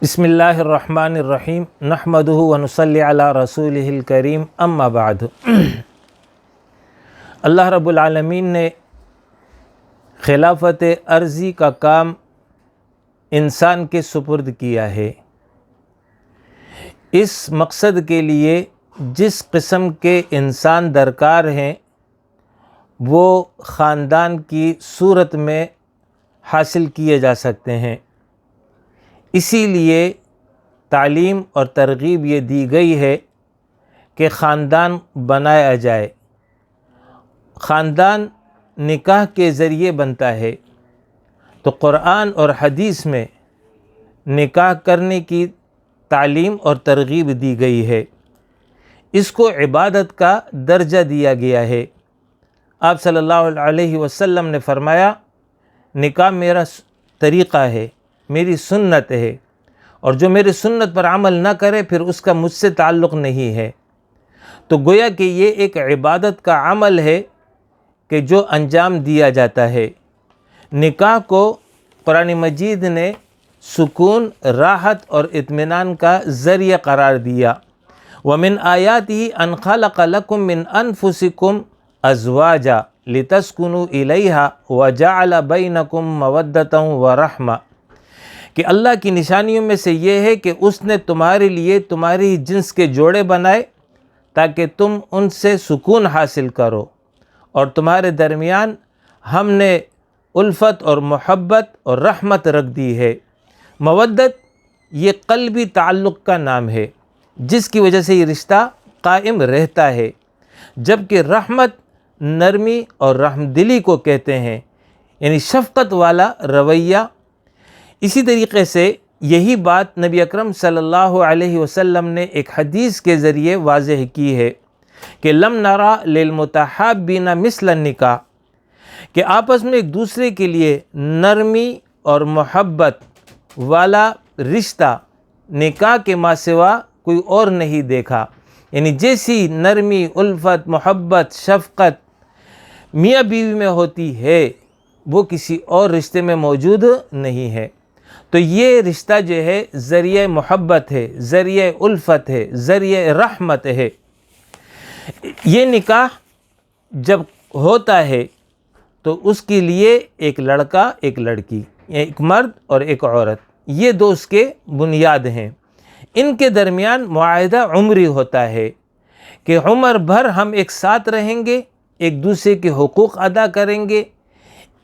بسم اللہ الرحمن الرحیم نحمدہ ونصلی علی رسولہ الکریم اما بعد۔ اللہ رب العالمین نے خلافت ارضی کا کام انسان کے سپرد کیا ہے۔ اس مقصد کے لیے جس قسم کے انسان درکار ہیں وہ خاندان کی صورت میں حاصل کیے جا سکتے ہیں۔ اسی لیے تعلیم اور ترغیب یہ دی گئی ہے کہ خاندان بنایا جائے۔ خاندان نکاح کے ذریعے بنتا ہے، تو قرآن اور حدیث میں نکاح کرنے کی تعلیم اور ترغیب دی گئی ہے۔ اس کو عبادت کا درجہ دیا گیا ہے۔ آپ صلی اللہ علیہ وسلم نے فرمایا، نکاح میرا طریقہ ہے، میری سنت ہے، اور جو میری سنت پر عمل نہ کرے پھر اس کا مجھ سے تعلق نہیں ہے۔ تو گویا کہ یہ ایک عبادت کا عمل ہے کہ جو انجام دیا جاتا ہے۔ نکاح کو قرآن مجید نے سکون، راحت اور اطمینان کا ذریعہ قرار دیا۔ وَمِنْ آيَاتِهِ أَنْ خَلَقَ لَكُم مِّنْ أَنفُسِكُمْ أَزْوَاجًا لِتَسْكُنُوا إِلَيْهَا وَجَعَلَ بَيْنَكُم مَّوَدَّةً وَرَحْمَةً، کہ اللہ کی نشانیوں میں سے یہ ہے کہ اس نے تمہارے لیے تمہاری جنس کے جوڑے بنائے تاکہ تم ان سے سکون حاصل کرو، اور تمہارے درمیان ہم نے الفت اور محبت اور رحمت رکھ دی ہے۔ مودت یہ قلبی تعلق کا نام ہے جس کی وجہ سے یہ رشتہ قائم رہتا ہے، جبکہ رحمت نرمی اور رحم دلی کو کہتے ہیں، یعنی شفقت والا رویہ۔ اسی طریقے سے یہی بات نبی اکرم صلی اللہ علیہ وسلم نے ایک حدیث کے ذریعے واضح کی ہے کہ لم نرى للمتحابین مثل النکاح، کہ آپس میں ایک دوسرے کے لیے نرمی اور محبت والا رشتہ نکاح کے ماں سوا کوئی اور نہیں دیکھا۔ یعنی جیسی نرمی، الفت، محبت، شفقت میاں بیوی میں ہوتی ہے وہ کسی اور رشتے میں موجود نہیں ہے۔ تو یہ رشتہ جو ہے ذریعہ محبت ہے، ذریعہ الفت ہے، ذریعہ رحمت ہے۔ یہ نکاح جب ہوتا ہے تو اس کے لیے ایک لڑکا، ایک لڑکی، ایک مرد اور ایک عورت، یہ دو اس کے بنیاد ہیں۔ ان کے درمیان معاہدہ عمری ہوتا ہے کہ عمر بھر ہم ایک ساتھ رہیں گے، ایک دوسرے کے حقوق ادا کریں گے،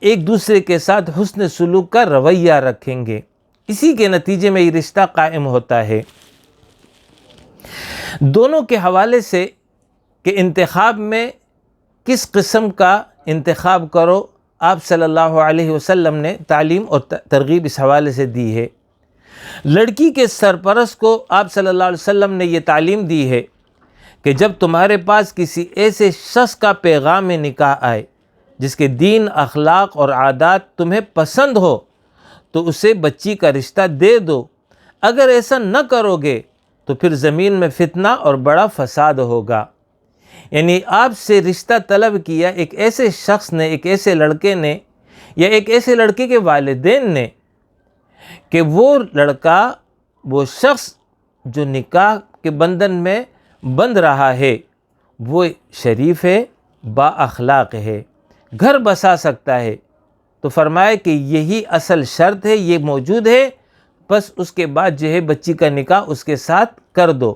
ایک دوسرے کے ساتھ حسن سلوک کا رویہ رکھیں گے۔ اسی کے نتیجے میں یہ رشتہ قائم ہوتا ہے۔ دونوں کے حوالے سے کہ انتخاب میں کس قسم کا انتخاب کرو، آپ صلی اللہ علیہ وسلم نے تعلیم اور ترغیب اس حوالے سے دی ہے۔ لڑکی کے سرپرست کو آپ صلی اللہ علیہ وسلم نے یہ تعلیم دی ہے کہ جب تمہارے پاس کسی ایسے شخص کا پیغام نکاح آئے جس کے دین، اخلاق اور عادات تمہیں پسند ہو تو اسے بچی کا رشتہ دے دو۔ اگر ایسا نہ کرو گے تو پھر زمین میں فتنہ اور بڑا فساد ہوگا۔ یعنی آپ سے رشتہ طلب کیا ایک ایسے شخص نے، ایک ایسے لڑکے نے یا ایک ایسے لڑکے کے والدین نے کہ وہ لڑکا، وہ شخص جو نکاح کے بندھن میں بندھ رہا ہے وہ شریف ہے، با اخلاق ہے، گھر بسا سکتا ہے۔ تو فرمایا کہ یہی اصل شرط ہے، یہ موجود ہے، بس اس کے بعد جو ہے بچی کا نکاح اس کے ساتھ کر دو۔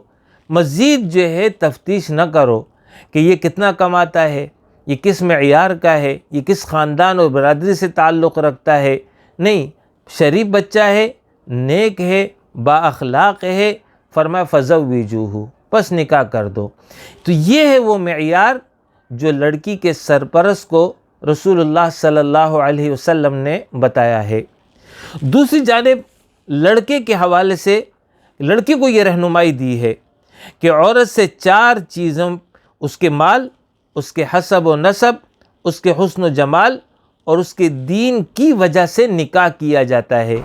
مزید جو ہے تفتیش نہ کرو کہ یہ کتنا کماتا ہے، یہ کس معیار کا ہے، یہ کس خاندان اور برادری سے تعلق رکھتا ہے۔ نہیں، شریف بچہ ہے، نیک ہے، با اخلاق ہے، فرمایا فزوجوہ، پس نکاح کر دو۔ تو یہ ہے وہ معیار جو لڑکی کے سرپرست کو رسول اللہ صلی اللہ علیہ وسلم نے بتایا ہے۔ دوسری جانب لڑکے کے حوالے سے لڑکی کو یہ رہنمائی دی ہے کہ عورت سے 4 چیزوں، اس کے مال، اس کے حسب و نسب، اس کے حسن و جمال اور اس کے دین کی وجہ سے نکاح کیا جاتا ہے۔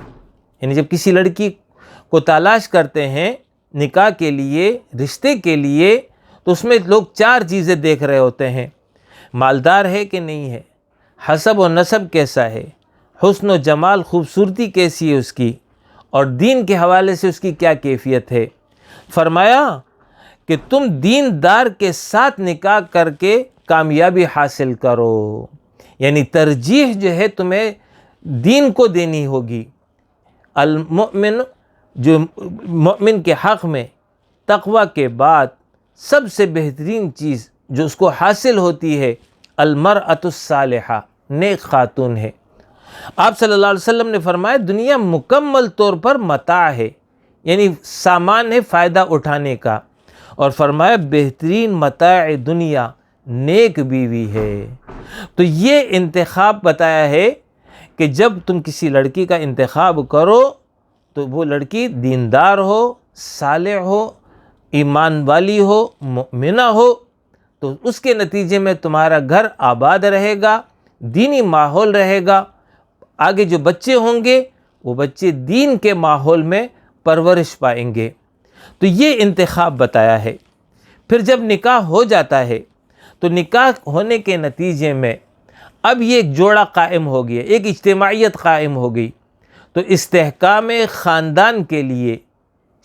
یعنی جب کسی لڑکی کو تلاش کرتے ہیں نکاح کے لیے، رشتے کے لیے، تو اس میں لوگ 4 چیزیں دیکھ رہے ہوتے ہیں۔ مالدار ہے کہ نہیں ہے، حسب و نسب کیسا ہے، حسن و جمال، خوبصورتی کیسی ہے اس کی، اور دین کے حوالے سے اس کی کیا کیفیت ہے۔ فرمایا کہ تم دیندار کے ساتھ نکاح کر کے کامیابی حاصل کرو، یعنی ترجیح جو ہے تمہیں دین کو دینی ہوگی۔ المؤمن، جو مومن کے حق میں تقوی کے بعد سب سے بہترین چیز جو اس کو حاصل ہوتی ہے، المرأۃ الصالحہ، نیک خاتون ہے۔ آپ صلی اللہ علیہ وسلم نے فرمایا دنیا مکمل طور پر متاع ہے، یعنی سامان ہے فائدہ اٹھانے کا، اور فرمایا بہترین متاع دنیا نیک بیوی ہے۔ تو یہ انتخاب بتایا ہے کہ جب تم کسی لڑکی کا انتخاب کرو تو وہ لڑکی دیندار ہو، صالح ہو، ایمان والی ہو، مؤمنہ ہو، تو اس کے نتیجے میں تمہارا گھر آباد رہے گا، دینی ماحول رہے گا، آگے جو بچے ہوں گے وہ بچے دین کے ماحول میں پرورش پائیں گے۔ تو یہ انتخاب بتایا ہے۔ پھر جب نکاح ہو جاتا ہے تو نکاح ہونے کے نتیجے میں اب یہ ایک جوڑا قائم ہو گیا، ایک اجتماعیت قائم ہو گئی۔ تو استحکام خاندان کے لیے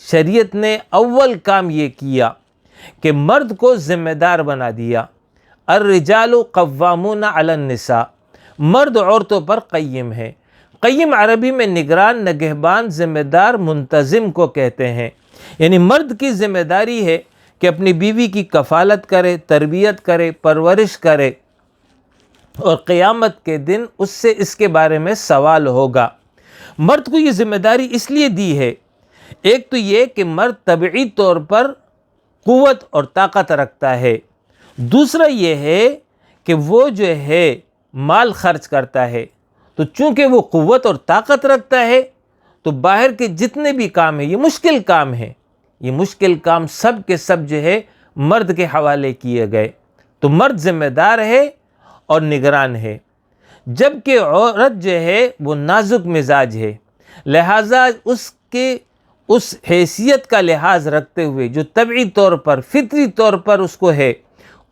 شریعت نے اول کام یہ کیا کہ مرد کو ذمہ دار بنا دیا۔ الرجال قوامون علی النساء، مرد عورتوں پر قیم ہے۔ قیم عربی میں نگران، نگہبان، ذمہ دار، منتظم کو کہتے ہیں۔ یعنی مرد کی ذمہ داری ہے کہ اپنی بیوی کی کفالت کرے، تربیت کرے، پرورش کرے، اور قیامت کے دن اس سے اس کے بارے میں سوال ہوگا۔ مرد کو یہ ذمہ داری اس لیے دی ہے، ایک تو یہ کہ مرد طبعی طور پر قوت اور طاقت رکھتا ہے، دوسرا یہ ہے کہ وہ جو ہے مال خرچ کرتا ہے، تو چونکہ وہ قوت اور طاقت رکھتا ہے تو باہر کے جتنے بھی کام ہیں، یہ مشکل کام ہیں، یہ مشکل کام سب کے سب جو ہے مرد کے حوالے کیے گئے۔ تو مرد ذمہ دار ہے اور نگران ہے، جبکہ عورت جو ہے وہ نازک مزاج ہے، لہٰذا اس حیثیت کا لحاظ رکھتے ہوئے جو طبعی طور پر، فطری طور پر اس کو ہے،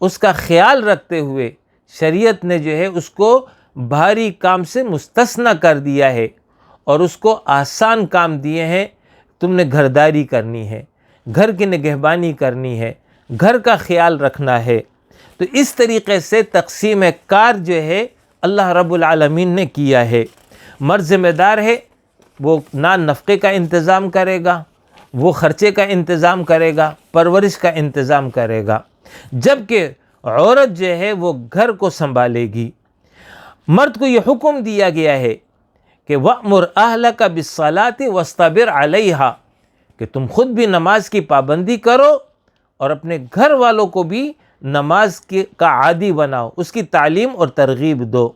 اس کا خیال رکھتے ہوئے شریعت نے جو ہے اس کو بھاری کام سے مستثنیٰ کر دیا ہے اور اس کو آسان کام دیے ہیں۔ تم نے گھرداری کرنی ہے، گھر کی نگہبانی کرنی ہے، گھر کا خیال رکھنا ہے۔ تو اس طریقے سے تقسیم کار جو ہے اللہ رب العالمین نے کیا ہے۔ مرد ذمہ دار ہے، وہ نان نفقے کا انتظام کرے گا، وہ خرچے کا انتظام کرے گا، پرورش کا انتظام کرے گا، جبکہ عورت جو ہے وہ گھر کو سنبھالے گی۔ مرد کو یہ حکم دیا گیا ہے کہ وَأْمُرْ أَهْلَكَ بِالصَّلَاةِ وَاسْتَبِرْ عَلَيْهَا، کہ تم خود بھی نماز کی پابندی کرو اور اپنے گھر والوں کو بھی نماز کا عادی بناؤ، اس کی تعلیم اور ترغیب دو۔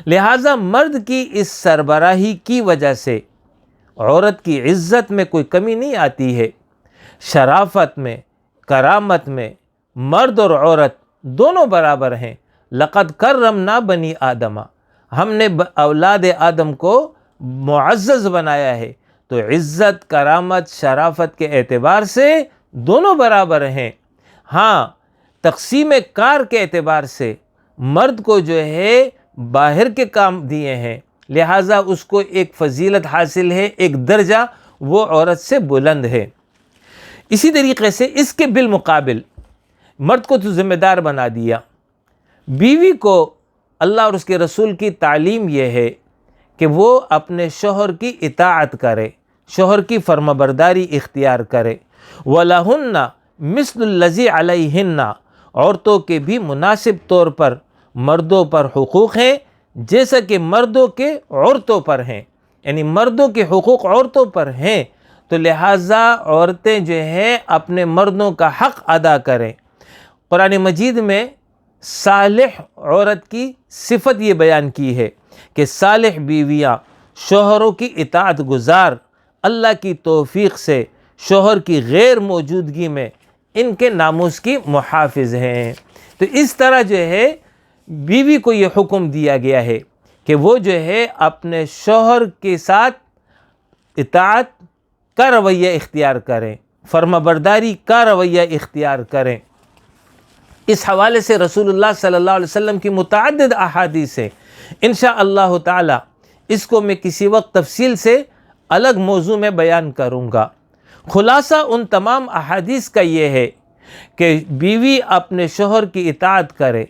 لہٰذا مرد کی اس سربراہی کی وجہ سے عورت کی عزت میں کوئی کمی نہیں آتی ہے، شرافت میں، کرامت میں مرد اور عورت دونوں برابر ہیں۔ لقد کرمنا بنی آدم، ہم نے اولاد آدم کو معزز بنایا ہے، تو عزت، کرامت، شرافت کے اعتبار سے دونوں برابر ہیں۔ ہاں، تقسیم کار کے اعتبار سے مرد کو جو ہے باہر کے کام دیے ہیں، لہٰذا اس کو ایک فضیلت حاصل ہے، ایک درجہ وہ عورت سے بلند ہے۔ اسی طریقے سے اس کے بالمقابل مرد کو تو ذمہ دار بنا دیا، بیوی کو اللہ اور اس کے رسول کی تعلیم یہ ہے کہ وہ اپنے شوہر کی اطاعت کرے، شوہر کی فرمانبرداری اختیار کرے۔ وَلَهُنَّ مِثْلُ الَّذِي عَلَيْهِنَّ، عورتوں کے بھی مناسب طور پر مردوں پر حقوق ہیں جیسا کہ مردوں کے عورتوں پر ہیں، یعنی مردوں کے حقوق عورتوں پر ہیں، تو لہٰذا عورتیں جو ہیں اپنے مردوں کا حق ادا کریں۔ قرآن مجید میں صالح عورت کی صفت یہ بیان کی ہے کہ صالح بیویاں شوہروں کی اطاعت گزار، اللہ کی توفیق سے شوہر کی غیر موجودگی میں ان کے ناموس کی محافظ ہیں۔ تو اس طرح جو ہے بیوی کو یہ حکم دیا گیا ہے کہ وہ جو ہے اپنے شوہر کے ساتھ اطاعت کا رویہ اختیار کریں، فرمانبرداری کا رویہ اختیار کریں۔ اس حوالے سے رسول اللہ صلی اللہ علیہ وسلم کی متعدد احادیث ہیں، انشاءاللہ تعالی اس کو میں کسی وقت تفصیل سے الگ موضوع میں بیان کروں گا۔ خلاصہ ان تمام احادیث کا یہ ہے کہ بیوی اپنے شوہر کی اطاعت کرے،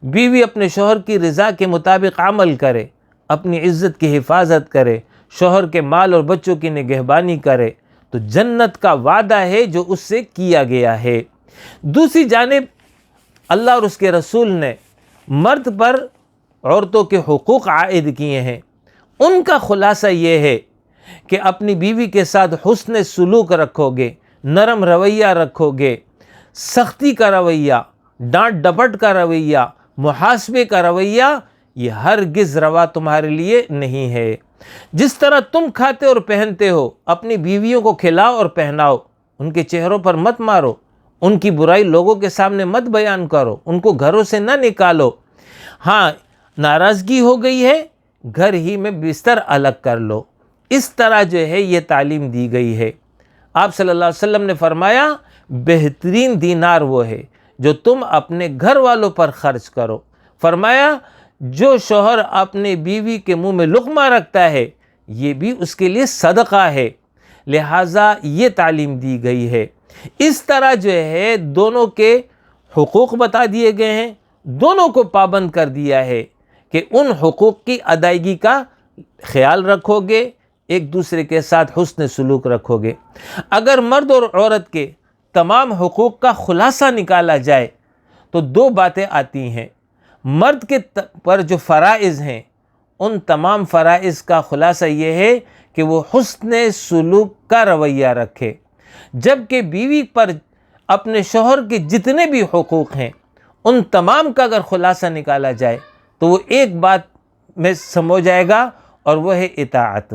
بیوی اپنے شوہر کی رضا کے مطابق عمل کرے، اپنی عزت کی حفاظت کرے، شوہر کے مال اور بچوں کی نگہبانی کرے، تو جنت کا وعدہ ہے جو اس سے کیا گیا ہے۔ دوسری جانب اللہ اور اس کے رسول نے مرد پر عورتوں کے حقوق عائد کیے ہیں۔ ان کا خلاصہ یہ ہے کہ اپنی بیوی کے ساتھ حسن سلوک رکھو گے، نرم رویہ رکھو گے، سختی کا رویہ، ڈانٹ ڈپٹ کا رویہ، محاسبے کا رویہ، یہ ہرگز روا تمہارے لیے نہیں ہے۔ جس طرح تم کھاتے اور پہنتے ہو، اپنی بیویوں کو کھلاؤ اور پہناؤ، ان کے چہروں پر مت مارو، ان کی برائی لوگوں کے سامنے مت بیان کرو، ان کو گھروں سے نہ نکالو۔ ہاں، ناراضگی ہو گئی ہے، گھر ہی میں بستر الگ کر لو۔ اس طرح جو ہے یہ تعلیم دی گئی ہے۔ آپ صلی اللہ علیہ وسلم نے فرمایا بہترین دینار وہ ہے جو تم اپنے گھر والوں پر خرچ کرو۔ فرمایا جو شوہر اپنے بیوی کے منہ میں لقمہ رکھتا ہے یہ بھی اس کے لیے صدقہ ہے، لہٰذا یہ تعلیم دی گئی ہے۔ اس طرح جو ہے دونوں کے حقوق بتا دیے گئے ہیں، دونوں کو پابند کر دیا ہے کہ ان حقوق کی ادائیگی کا خیال رکھو گے، ایک دوسرے کے ساتھ حسن سلوک رکھو گے۔ اگر مرد اور عورت کے تمام حقوق کا خلاصہ نکالا جائے تو دو باتیں آتی ہیں۔ مرد کے پر جو فرائض ہیں ان تمام فرائض کا خلاصہ یہ ہے کہ وہ حسن سلوک کا رویہ رکھے، جبکہ بیوی پر اپنے شوہر کے جتنے بھی حقوق ہیں ان تمام کا اگر خلاصہ نکالا جائے تو وہ ایک بات میں سمجھ جائے گا اور وہ ہے اطاعت۔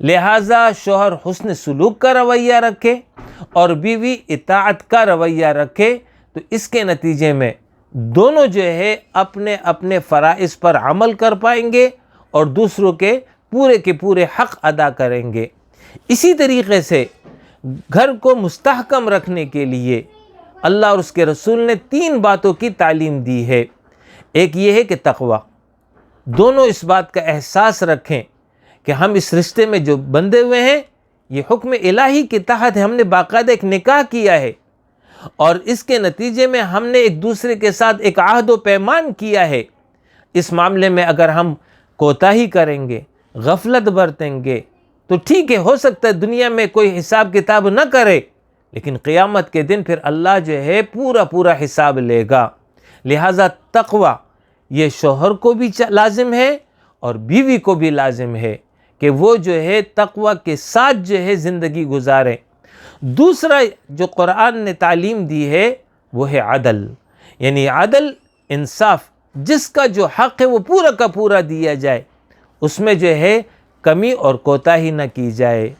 لہٰذا شوہر حسن سلوک کا رویہ رکھے اور بیوی اطاعت کا رویہ رکھے، تو اس کے نتیجے میں دونوں جو ہے اپنے اپنے فرائض پر عمل کر پائیں گے اور دوسروں کے پورے حق ادا کریں گے۔ اسی طریقے سے گھر کو مستحکم رکھنے کے لیے اللہ اور اس کے رسول نے 3 باتوں کی تعلیم دی ہے۔ ایک یہ ہے کہ تقوی، دونوں اس بات کا احساس رکھیں کہ ہم اس رشتے میں جو بندھے ہوئے ہیں یہ حکم الہی کے تحت ہے، ہم نے باقاعدہ ایک نکاح کیا ہے اور اس کے نتیجے میں ہم نے ایک دوسرے کے ساتھ ایک عہد و پیمان کیا ہے۔ اس معاملے میں اگر ہم کوتاہی کریں گے، غفلت برتیں گے تو ٹھیک ہے، ہو سکتا ہے دنیا میں کوئی حساب کتاب نہ کرے، لیکن قیامت کے دن پھر اللہ جو ہے پورا حساب لے گا۔ لہٰذا تقوی یہ شوہر کو بھی لازم ہے اور بیوی کو بھی لازم ہے کہ وہ جو ہے تقوی کے ساتھ جو ہے زندگی گزاریں۔ دوسرا جو قرآن نے تعلیم دی ہے وہ ہے عدل، یعنی عدل، انصاف، جس کا جو حق ہے وہ پورا کا پورا دیا جائے، اس میں جو ہے کمی اور کوتاہی نہ کی جائے۔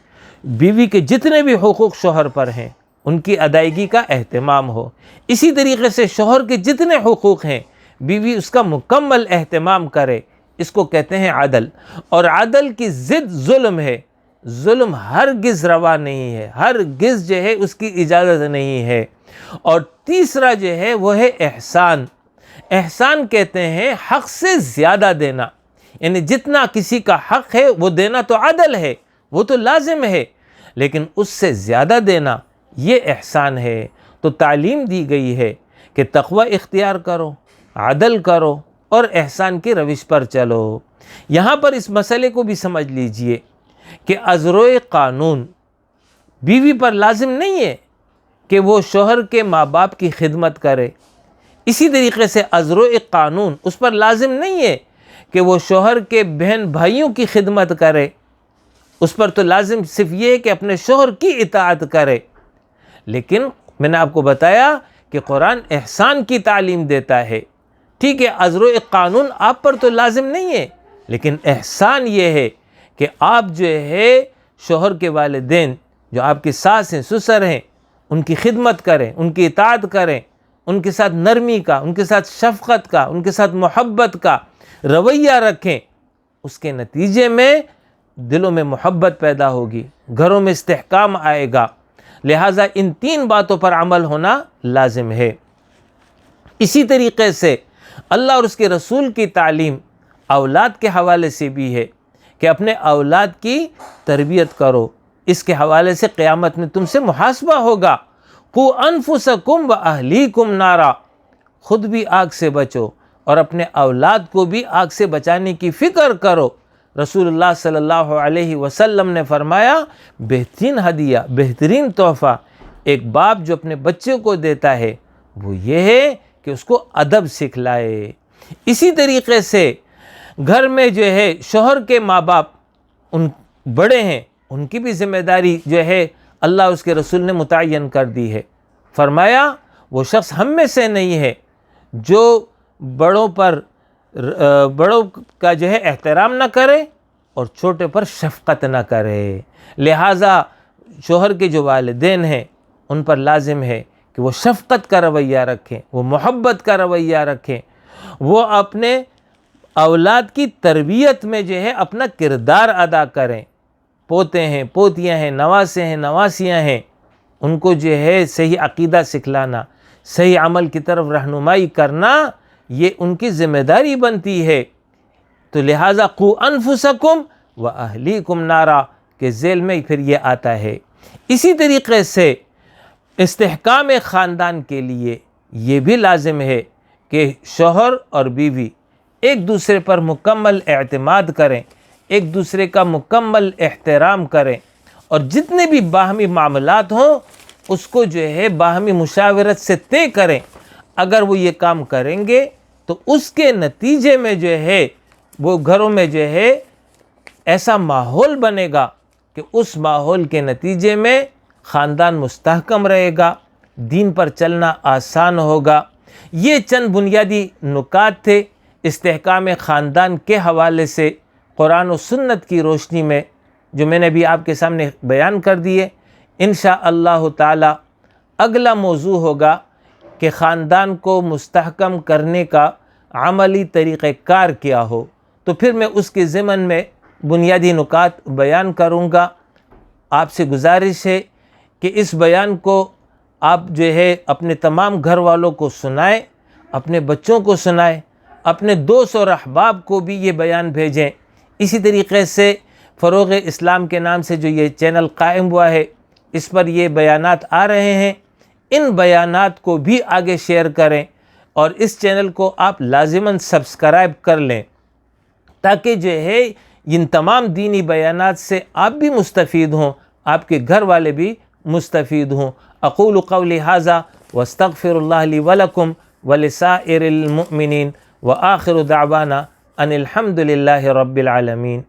بیوی کے جتنے بھی حقوق شوہر پر ہیں ان کی ادائیگی کا اہتمام ہو، اسی طریقے سے شوہر کے جتنے حقوق ہیں بیوی اس کا مکمل اہتمام کرے، اس کو کہتے ہیں عدل۔ اور عدل کی ضد ظلم ہے، ظلم ہرگز روا نہیں ہے، ہرگز جو ہے اس کی اجازت نہیں ہے۔ اور تیسرا جو ہے وہ ہے احسان۔ احسان کہتے ہیں حق سے زیادہ دینا، یعنی جتنا کسی کا حق ہے وہ دینا تو عدل ہے، وہ تو لازم ہے، لیکن اس سے زیادہ دینا یہ احسان ہے۔ تو تعلیم دی گئی ہے کہ تقوی اختیار کرو، عدل کرو اور احسان کی روش پر چلو۔ یہاں پر اس مسئلے کو بھی سمجھ لیجئے کہ ازروئے قانون بیوی پر لازم نہیں ہے کہ وہ شوہر کے ماں باپ کی خدمت کرے، اسی طریقے سے ازروئے قانون اس پر لازم نہیں ہے کہ وہ شوہر کے بہن بھائیوں کی خدمت کرے، اس پر تو لازم صرف یہ ہے کہ اپنے شوہر کی اطاعت کرے۔ لیکن میں نے آپ کو بتایا کہ قرآن احسان کی تعلیم دیتا ہے۔ ٹھیک ہے، ازروئے قانون آپ پر تو لازم نہیں ہے، لیکن احسان یہ ہے کہ آپ جو ہے شوہر کے والدین جو آپ کی ساس ہیں، سسر ہیں، ان کی خدمت کریں، ان کی اطاعت کریں، ان کے ساتھ نرمی کا، ان کے ساتھ شفقت کا، ان کے ساتھ محبت کا رویہ رکھیں۔ اس کے نتیجے میں دلوں میں محبت پیدا ہوگی، گھروں میں استحکام آئے گا۔ لہٰذا ان 3 باتوں پر عمل ہونا لازم ہے۔ اسی طریقے سے اللہ اور اس کے رسول کی تعلیم اولاد کے حوالے سے بھی ہے کہ اپنے اولاد کی تربیت کرو. اس کے حوالے سے قیامت میں تم سے محاسبہ ہوگا. قُوا أَنفُسَكُمْ وَأَهْلِيكُمْ نَارًا، خود بھی آگ سے بچو اور اپنے اولاد کو بھی آگ سے بچانے کی فکر کرو. رسول اللہ صلی اللہ علیہ وسلم نے فرمایا بہترین ہدیہ، بہترین تحفہ ایک باپ جو اپنے بچے کو دیتا ہے وہ یہ ہے کہ اس کو ادب سکھلائے. اسی طریقے سے گھر میں جو ہے شوہر کے ماں باپ ان بڑے ہیں، ان کی بھی ذمہ داری جو ہے اللہ اس کے رسول نے متعین کر دی ہے. فرمایا وہ شخص ہم میں سے نہیں ہے جو بڑوں کا جو ہے احترام نہ کرے اور چھوٹے پر شفقت نہ کرے. لہٰذا شوہر کے جو والدین ہیں ان پر لازم ہے کہ وہ شفقت کا رویہ رکھیں، وہ محبت کا رویہ رکھیں، وہ اپنے اولاد کی تربیت میں جو ہے اپنا کردار ادا کریں. پوتے ہیں، پوتیاں ہیں، نواسے ہیں، نواسیاں ہیں، ان کو جو ہے صحیح عقیدہ سکھلانا، صحیح عمل کی طرف رہنمائی کرنا یہ ان کی ذمہ داری بنتی ہے. تو لہٰذا قُوا أَنفُسَكُمْ وَأَهْلِيكُمْ نَارًا کے ذیل میں پھر یہ آتا ہے. اسی طریقے سے استحکام خاندان کے لیے یہ بھی لازم ہے کہ شوہر اور بیوی ایک دوسرے پر مکمل اعتماد کریں، ایک دوسرے کا مکمل احترام کریں اور جتنے بھی باہمی معاملات ہوں اس کو جو ہے باہمی مشاورت سے طے کریں. اگر وہ یہ کام کریں گے تو اس کے نتیجے میں جو ہے وہ گھروں میں جو ہے ایسا ماحول بنے گا کہ اس ماحول کے نتیجے میں خاندان مستحکم رہے گا، دین پر چلنا آسان ہوگا. یہ چند بنیادی نکات تھے استحکام خاندان کے حوالے سے قرآن و سنت کی روشنی میں جو میں نے ابھی آپ کے سامنے بیان کر دیے. انشاءاللہ تعالی اگلا موضوع ہوگا کہ خاندان کو مستحکم کرنے کا عملی طریقہ کار کیا ہو، تو پھر میں اس کے ضمن میں بنیادی نکات بیان کروں گا. آپ سے گزارش ہے کہ اس بیان کو آپ جو ہے اپنے تمام گھر والوں کو سنائیں، اپنے بچوں کو سنائیں، اپنے دوست اور احباب کو بھی یہ بیان بھیجیں. اسی طریقے سے فروغ اسلام کے نام سے جو یہ چینل قائم ہوا ہے اس پر یہ بیانات آ رہے ہیں، ان بیانات کو بھی آگے شیئر کریں اور اس چینل کو آپ لازماً سبسکرائب کر لیں تاکہ جو ہے ان تمام دینی بیانات سے آپ بھی مستفید ہوں، آپ کے گھر والے بھی مستفید ہوں. اقول قولی ھذا واستغفر اللہ لی ولکم ولسائر المؤمنین وآخر دعوانا ان الحمد للہ رب العالمین.